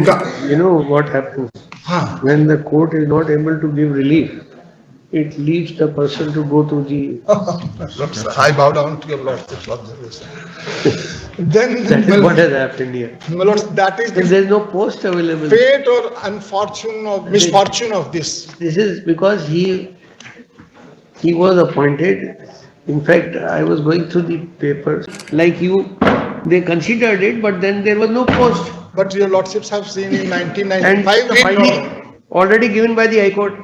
You know what happens Huh. when the court is not able to give relief? It leaves the person to go to the. I bow down to your lordship's observation. That Then, is what has happened here. my lords, that is If the there is no post available, fate or unfortune or misfortune of this. this is because he was appointed. In fact, I was going through the papers like you. They considered it, but then there was no post, But your lordships have seen in and 1995 the final. already given by the High Court.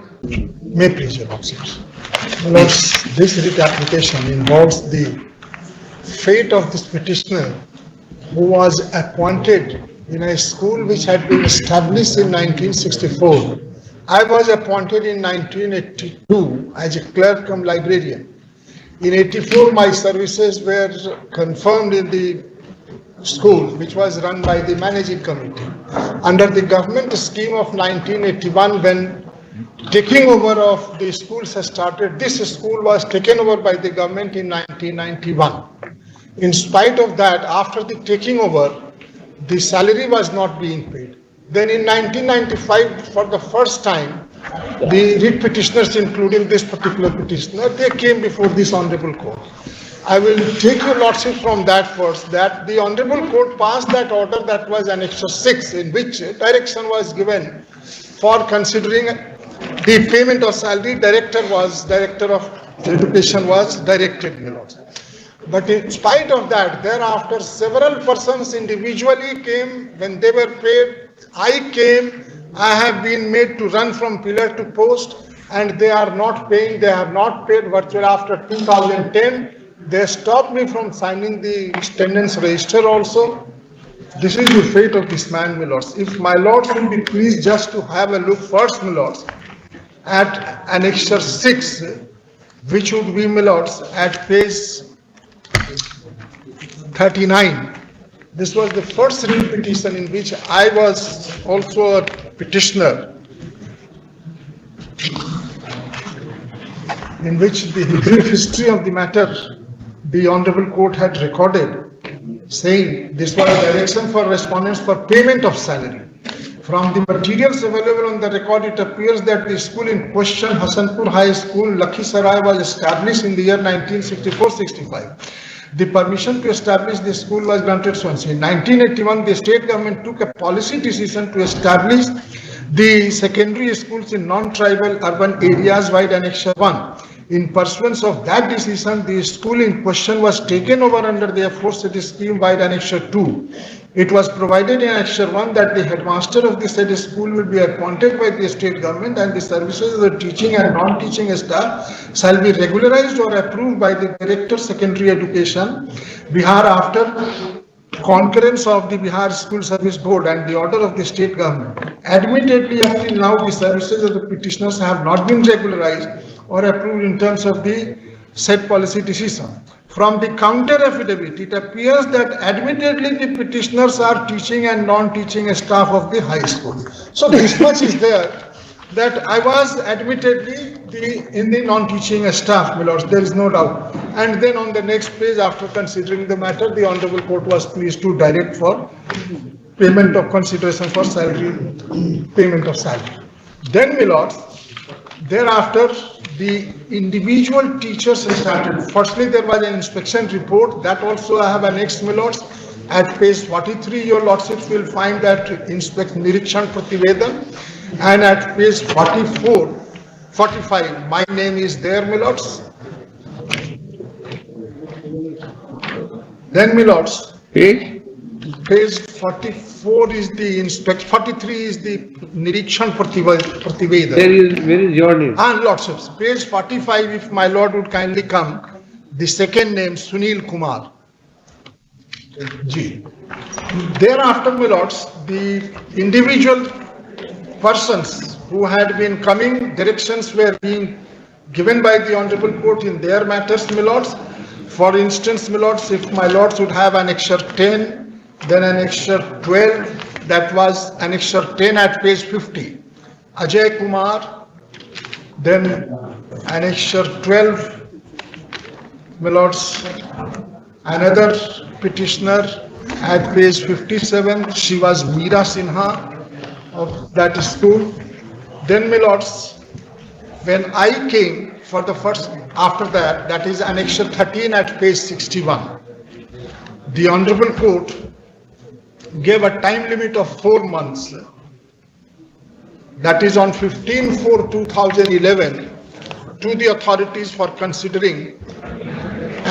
May please your lordships. My lords, this writ application involves the fate of this petitioner who was appointed in a school which had been established in 1964. I was appointed in 1982 as a clerk cum librarian. In 84, my services were confirmed in the school, which was run by the managing committee. Under the government scheme of 1981, when taking over of the schools has started, this school was taken over by the government in 1991. In spite of that, after the taking over, the salary was not being paid. Then in 1995, for the first time, the writ petitioners, including this particular petitioner, they came before this honorable court. I will take your lordship from that first, that the honorable court passed that order that was Annexure 6, in which direction was given for considering the payment of salary. Director of education was directed, my lords. But in spite of that, thereafter several persons individually came. When they were paid, I came. I have been made to run from pillar to post, and they are not paying. They have not paid virtually after 2010. They stopped me from signing the attendance register also. This is the fate of this man, my lords. If my lords will be pleased just to have a look first, my lords, at Annexure 6, which would be, my lords, at page 39. This was the first writ petition in which I was also a petitioner, in which the brief history of the matter the Honorable Court had recorded, saying this was direction for respondents for payment of salary. From the materials available on the record, it appears that the school in question, Hasanpur High School, Lakhisarai, was established in the year 1964-65. The permission to establish the school was granted once. In 1981, the state government took a policy decision to establish the secondary schools in non-tribal urban areas wide Annexure 1. In pursuance of that decision, the school in question was taken over under the aforesaid scheme wide Annexure 2. It was provided in Annexure 1 that the headmaster of the said school will be appointed by the state government, and the services of the teaching and non-teaching staff shall be regularized or approved by the Director Secondary Education, Bihar, after concurrence of the Bihar School Service Board and the order of the state government. Admittedly, until now, the services of the petitioners have not been regularized or approved in terms of the said policy decision. From the counter affidavit, it appears that admittedly the petitioners are teaching and non-teaching staff of the high school. So this much is there, that I was admittedly in the non-teaching staff, my lords, there is no doubt. And then on the next page, after considering the matter, the Honorable Court was pleased to direct for payment of consideration for salary, payment of salary. Then, my lords, thereafter, the individual teachers started. Firstly, there was an inspection report that also I have annexed, my lords. At page 43, your lordships will find that Nirikshan Prativedan, and at page 45, my name is there, my lords. Then, my lords, page 44 is the inspection, 43 is the Nirikshan Prativeda. Where is your name? And lordships, page 45, if my lord would kindly come, the second name, Sunil Kumar. G. Thereafter, my lords, the individual persons who had been coming, directions were being given by the Honorable Court in their matters, my lords. For instance, my lords, if my lords would have Annexure 10, then Annexure 12, that was Annexure 10 at page 50. Ajay Kumar, then Annexure 12, my lords, another petitioner at page 57, she was Meera Sinha. of that school. Then, my lords, when I came for the first, after that, that is Annexure 13 at page 61, the Honorable Court gave a time limit of 4 months. That is on 15/4/2011 to the authorities for considering,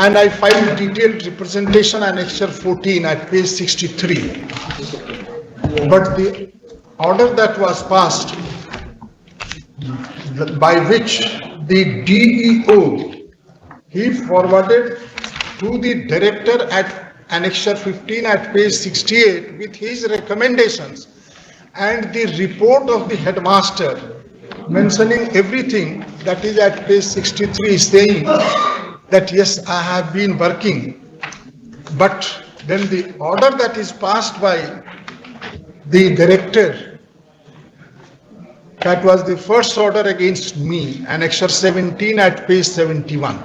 and I filed detailed representation Annexure 14 at page 63. But the order that was passed, by which the DEO, he forwarded to the director at Annexure 15 at page 68 with his recommendations and the report of the headmaster mentioning everything, that is at page 63, saying that yes, I have been working. But then the order that is passed by the director, that was the first order against me, Annexure 17 at page 71.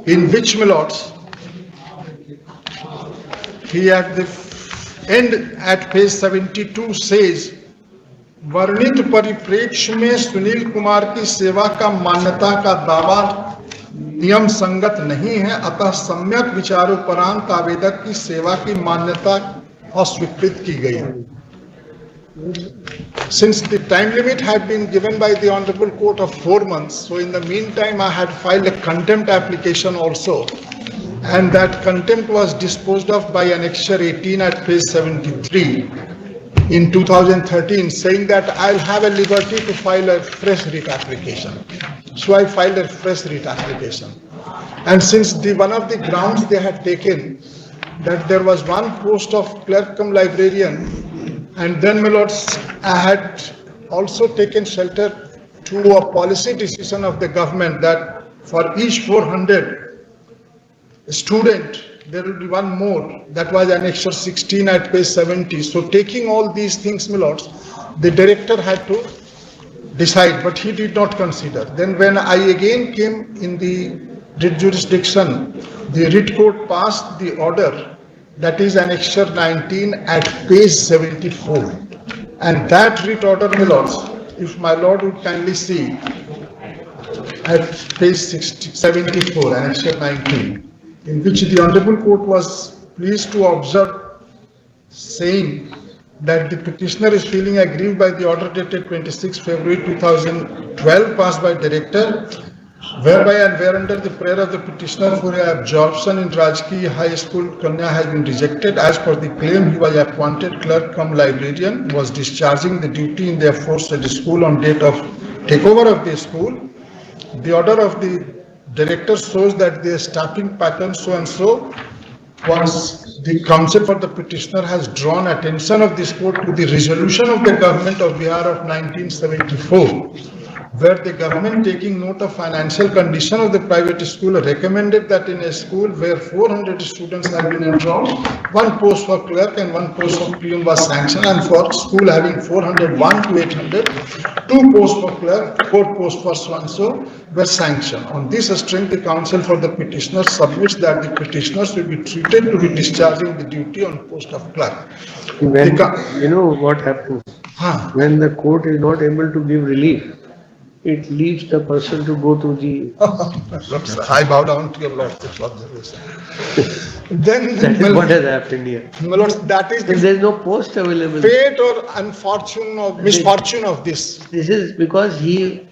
In which, my lords, he at the end at page 72 says, वर्णित परिप्रेक्ष्य में सुनील कुमार की सेवा का मान्यता का दावा नियम संगत नहीं है, अतः सम्यक विचारोपरांत आवेदक की सेवा की मान्यता अस्वीकृत की गई. Since the time limit had been given by the Honorable Court of 4 months, so in the meantime I had filed a contempt application also, and that contempt was disposed of by Annexure 18 at page 73 in 2013, saying that I'll have a liberty to file a fresh writ application. So I filed a fresh writ application. And since one of the grounds they had taken, that there was one post of clerk cum librarian, and then, my lords, I had also taken shelter to a policy decision of the government that for each 400 student, there will be one more. That was Annexure 16 at page 70. So taking all these things, my lords, the director had to decide, but he did not consider. Then when I again came in the writ jurisdiction, the writ court passed the order, that is Annexure 19 at page 74. And that writ order, my lords, if my lord would kindly see, at page 74, Annexure 19, in which the Honorable Court was pleased to observe, saying that the petitioner is feeling aggrieved by the order dated 26 February 2012 passed by director, whereby and whereunder the prayer of the petitioner for absorption in Rajki High School Kanya has been rejected. As per the claim, he was appointed clerk cum librarian, was discharging the duty in the aforesaid school on date of takeover of the school. The order of the director shows that the staffing pattern so and so. Once the counsel for the petitioner has drawn attention of this court to the resolution of the government of Bihar of 1974, where the government, taking note of financial condition of the private school, recommended that in a school where 400 students have been enrolled, one post for clerk and one post for peon was sanctioned, and for school having 401 to 800, two posts for clerk, 4 posts for so and so were sanctioned. On this strength, the counsel for the petitioner submits that the petitioners will be treated to be discharging the duty on post of clerk. When, you know what happens? When the court is not able to give relief, it leaves the person to go to the... I bow down to your lordship's observation. Then, that is what has happened here. My lords, that is the there is no post available. fate or unfortune or misfortune of this. This is because he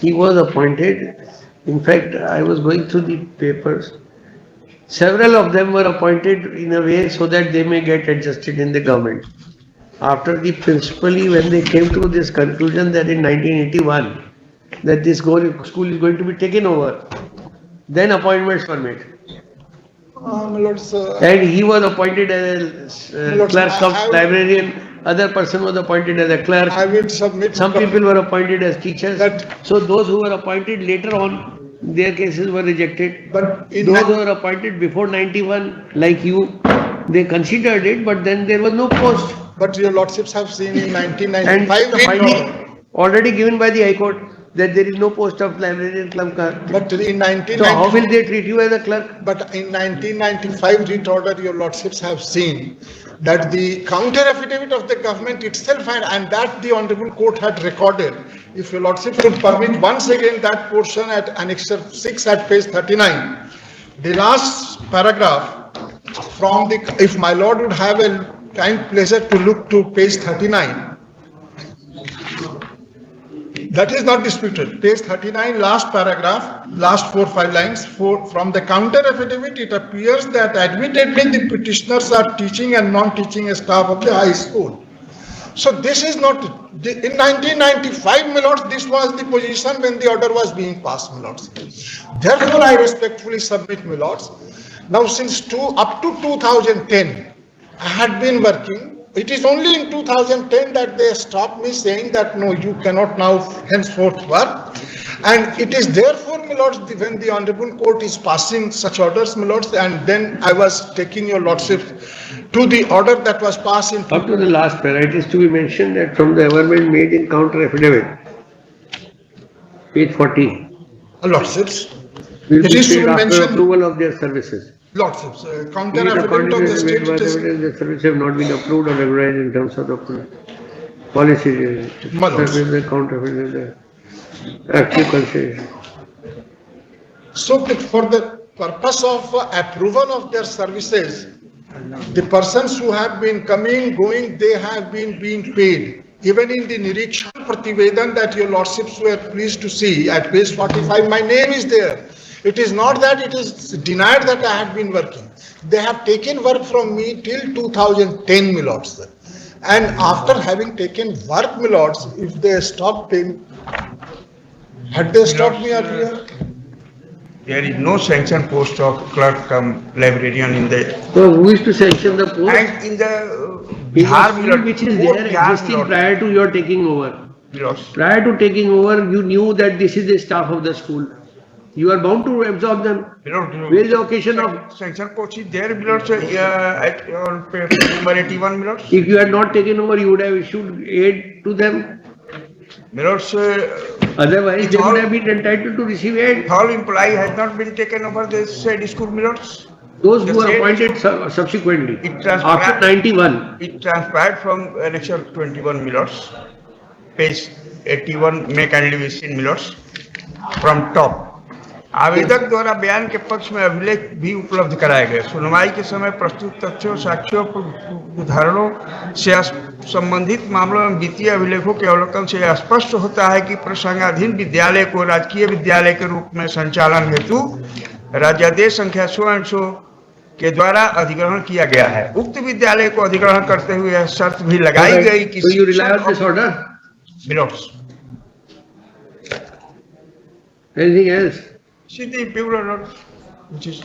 was appointed. In fact, I was going through the papers. Several of them were appointed in a way so that they may get adjusted in the government. After the principally, when they came to this conclusion that in 1981, that this school is going to be taken over, then appointments were made. My lords, And he was appointed as a clerk of librarian, other person was appointed as a clerk. I will submit. Some people were appointed as teachers. That- So those who were appointed later on, their cases were rejected. But in Those who were appointed before 91, like you, they considered it, but then there was no post. But your lordships have seen in And 1995 the finding already given by the High Court, that there is no post of librarian clerk. But in So how will 1990, they treat you as a clerk? but in 1995 writ order, your lordships have seen that the counter affidavit of the government itself and that the honorable court had recorded. If your lordships would permit once again that portion at annexure 6 at page 39, the last paragraph from the, if my lord would have a kind pleasure to look to page 39. That is not disputed. Page 39, last paragraph, last 4-5 lines. From the counter affidavit, it appears that admittedly the petitioners are teaching and non-teaching staff of the high school. So this is not, in 1995, my lords, this was the position when the order was being passed, my lords. Therefore, I respectfully submit, my lords. Now, since up to 2010, I had been working. It is only in 2010 that they stopped me saying that no, you cannot now henceforth work. And it is therefore, my lords, when the honorable court is passing such orders, my lords, and then I was taking your lordship to the order that was passed in. Up to the last para, it is to be mentioned that from the averment made in counter affidavit, page 40. Lordships. Will It be is to paid be after mentioned. approval of their services. Lordships, counter Be it affidavit of the according state, to it is, the services have not been approved or regularized in terms of the policy. My lords. That is the counter affidavit, the active consideration. so for the purpose of approval of their services, the persons who have been coming, going, they have been being paid. Even in the Nirikshan Prativedan that your lordships were pleased to see at page 45, my name is there. It is not that it is denied that I had been working. They have taken work from me till 2010, my lords. And after having taken work, my lords, if they stop paying, had they stopped me earlier? There is no sanction post of clerk cum librarian in the, So who is to sanction the post? and in the In Bihar the school which is there existing prior to your taking over. Prior to taking over, you knew that this is the staff of the school. You are bound to absorb them. Where is the occasion of? Sanction post is there, Milords, at on number 81, Milords. If you had not taken over, you would have issued aid to them. Milords, Otherwise, It's they all- would have been entitled to receive aid. all employee has not been taken over this said school, Milords. Those The who were same- appointed subsequently, It transpired- after 91. It transpired from annexure 21, Milords. Page 81 में kindly be seen, Milords, from top. आवेदक द्वारा बयान के पक्ष में अभिलेख भी उपलब्ध कराए गए। सुनवाई के समय प्रस्तुत तथ्यों, साक्ष्यों, उदाहरणों से संबंधित मामलों में वित्तीय अभिलेखों के अवलोकन से स्पष्ट होता है कि प्रसंगाधीन विद्यालय को राजकीय विद्यालय के रूप में संचालन हेतु राज्यादेश संख्या 100 के द्वारा अधिग्रहण किया गया है। उक्त विद्यालय को अधिग्रहण करते हुए यह शर्त भी लगाई गई कि So you rely on this order? Milords, Anything else? see the Bureau, which is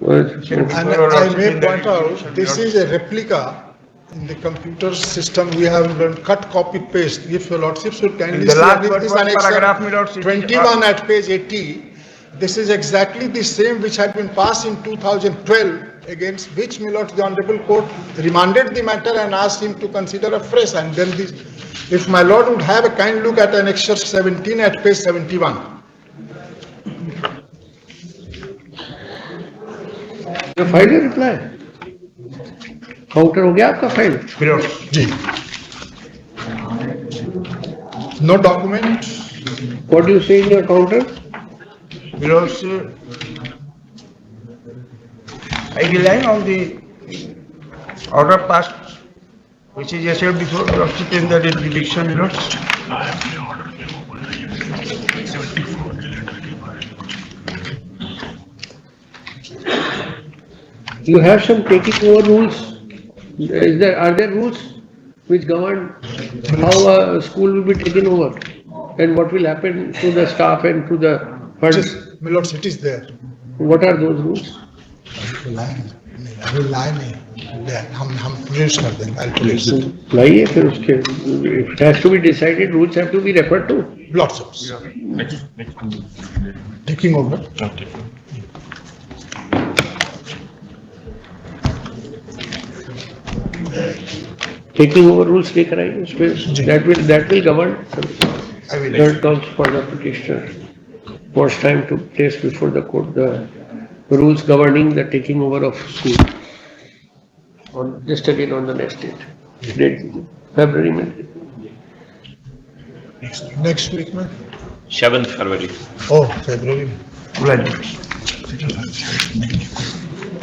And I may point out, this is a replica in the computer system. We have done cut, copy, paste. If your lordships would kindly The see, last this one paragraph, my lords, annexure it is 21 at page 80. This is exactly the same which had been passed in 2012, against which, my lords, the honorable court remanded the matter and asked him to consider afresh. And then this, if my lord would have a kind look at annexure 17 at page 71. You filed a reply. Counter हो गया आपका file? Milords. G. No document. What do you say in your counter? Milords, I rely on the order passed, which is issued before lordship in the jurisdiction, Milords. You have some taking over rules. Are there rules which govern how a school will be taken over and what will happen to the staff and to the funds? My lords, it is there. What are those rules? अभी lie नहीं, हम produce कर देंगे, I'll produce it. लाइए फिर उसके, it has to be decided, rules have to be referred to. Lordships. Taking over. Taking over rules लेकर आइए उसमें, that will govern. I will Third explain. comes for the petitioner. Wants time to place before the court the rules governing the taking over of school. On, just again on the next date. Date February, Next week, man. 7th February. Oh, February. Graduates.